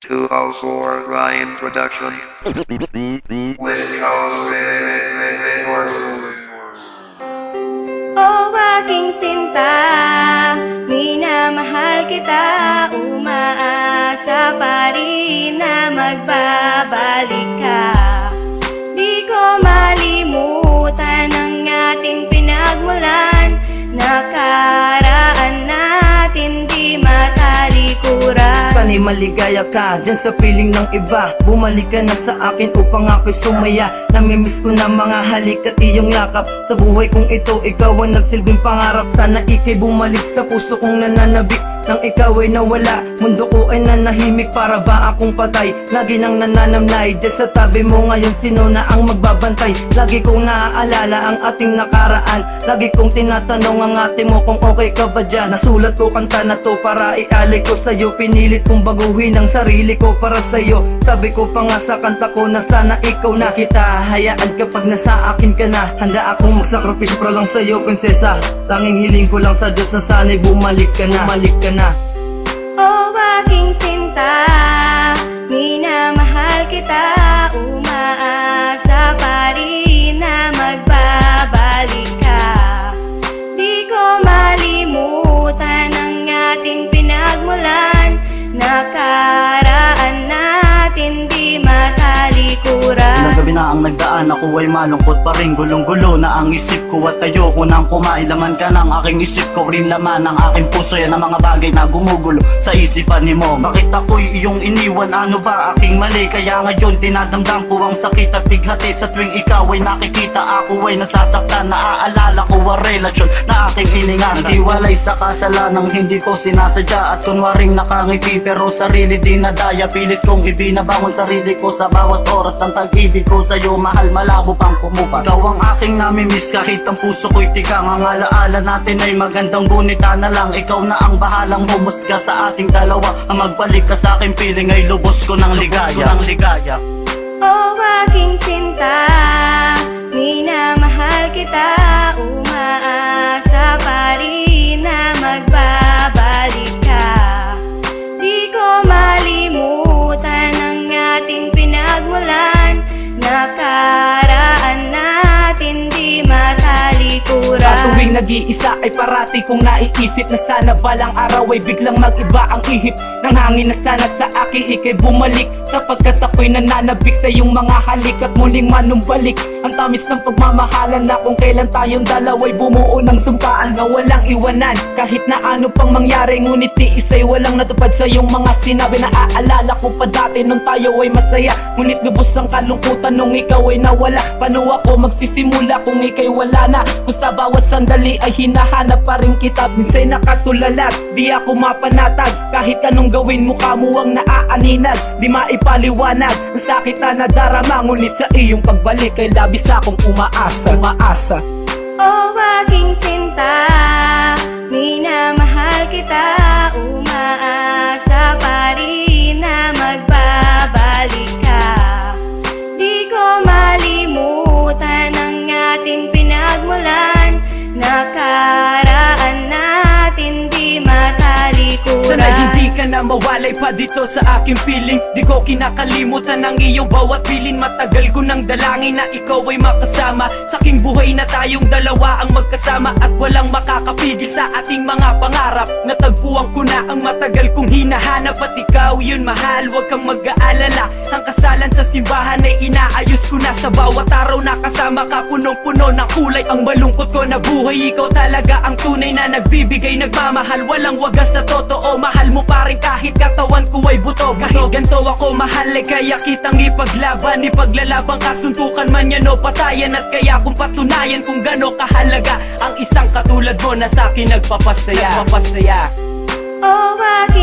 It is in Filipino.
204 Ryan Production. With O aking sinta, minamahal kita, umaasa pa rin na magbabalik ka. Di ko malimutan ang ating pinagmulan, nakaraan natin di matalikuran. Sana'y maligaya ka dyan sa piling ng iba. Bumalik ka na sa akin upang ako'y sumaya. Namimiss ko na mga halik at iyong yakap. Sa buhay kong ito, ikaw ang nagsilbing pangarap. Sana ika'y bumalik sa puso kong nananabik. Nang ikaw ay nawala, mundo ko ay nanahimik. Para ba akong patay? Lagi nang nananamlay dyan sa tabi mo ngayon, sino na ang magbabantay? Lagi kong naaalala ang ating nakaraan. Lagi kong tinatanong ang ate mo kung okay ka ba dyan. Nasulat ko kanta na to para ialay ko sa'yo. Pinilit kong baguhin ang sarili ko para sa'yo. Sabi ko pa nga sa kanta ko na sana ikaw na kita hayaan kapag nasa akin ka na. Handa akong magsakripisyo para lang sa'yo, prinsesa. Tanging hiling ko lang sa Diyos na sana'y bumalik ka na. Bumalik ka na. O aking sinta, minamahal kita, umaasa pa rin na magbabalik ka. Di ko malimutan ang ating pinagmulan, nakaraan natin di matalikuran. Ilang gabi na ang nagdaan, ako ay malungkot pa rin. Gulong-gulo na ang isip ko at ayoko nang kumain. Laman ka ng aking isip ko, rin laman ng aking puso. Yan ang mga bagay na gumugulo sa isipan ni mo. Bakit ako'y iyong iniwan? Ano ba aking mali? Kaya ngayon dinadamdam ko ang sakit at bighati. Sa tuwing ikaw ay nakikita, ako ay nasasaktan. Naaalala ko ang relasyon na aking iningatan. Naghiwalay sa kasalanang hindi ko sinasadya. At kunwaring nakangiti pero sarili dinadaya. Pilit kong ibinabangon sarili ko sa bawat oras. Ang pag-ibig ko sa'yo, mahal, malabo pang kumupa. Ikaw ang aking namimiss kahit ang puso ko'y tigang. Ang alaala natin ay magandang gunita na lang. Ikaw na ang bahalang humusga sa ating dalawa. Ang magbalik ka sa aking piling ay lubos ko ng ligaya. O aking sinta, minamahal kita, umaasa pa rin na magbabalik ka. Di ko malimutan ang ating pinagmulan, nakaraan natin di matalikuran. Sa tuwing nag-iisa ay parati kong naiisip na sana balang araw ay biglang mag-iba ang ihip ng hangin na sana sa akin ikay bumalik. Sapagkat ako'y nananabik sa iyong mga halik at muling manumbalik ang tamis ng pagmamahalan na kung kailan tayong dalawa'y bumuo ng sumpaan na walang iwanan. Kahit na ano pang mangyari ngunit isa'y walang natupad sa iyong mga sinabi. Naaalala ko pa dati nung tayo ay masaya, ngunit lubos ang kalungkutan nung ikaw ay nawala. Paano ako magsisimula kung ika'y wala na? Kung sa bawat sandali ay hinahanap pa rin kita. Minsa'y nakatulalat, di ako mapanatag. Kahit anong gawin mukha mo ang naaaninag. Di maipaliwanag ang sakit na nadarama, ngunit sa iyong pagbalik ay labis akong umaasa. O aking sinta, minamahal kita, umaasa pa rin na magbabalik ka. Di ko malimutan ang ating pinagmulan, nakaraan natin di matalikuran. Sana hindi ka na mawalay pa dito sa aking piling. Di ko kinakalimutan ang iyong bawat pilin. Matagal ko nang dalangin na ikaw ay makasama sa aking buhay, na tayong dalawa ang magkasama at walang makakapigil sa ating mga pangarap. Natagpuan ko na ang matagal kong hinahanap at ikaw yun, mahal, huwag kang mag-aalala. Ang kasalan sa simbahan ay inaayos ko na. Sa bawat araw na kasama ka, punong-puno ng kulay ang malungkot ko na buhay. Ikaw talaga ang tunay na nagbibigay, nagmamahal, walang wagas sa totoo. Mahal mo pa rin kahit katawan ko ay buto. Kahit ganto ako mahal ay kaya kitang ipaglaban. Ipaglalabang kasuntukan man yan o patayan. At kaya kung patunayan kung gano'n kahalaga ang isang katulad mo na sa'kin nagpapasaya. O aking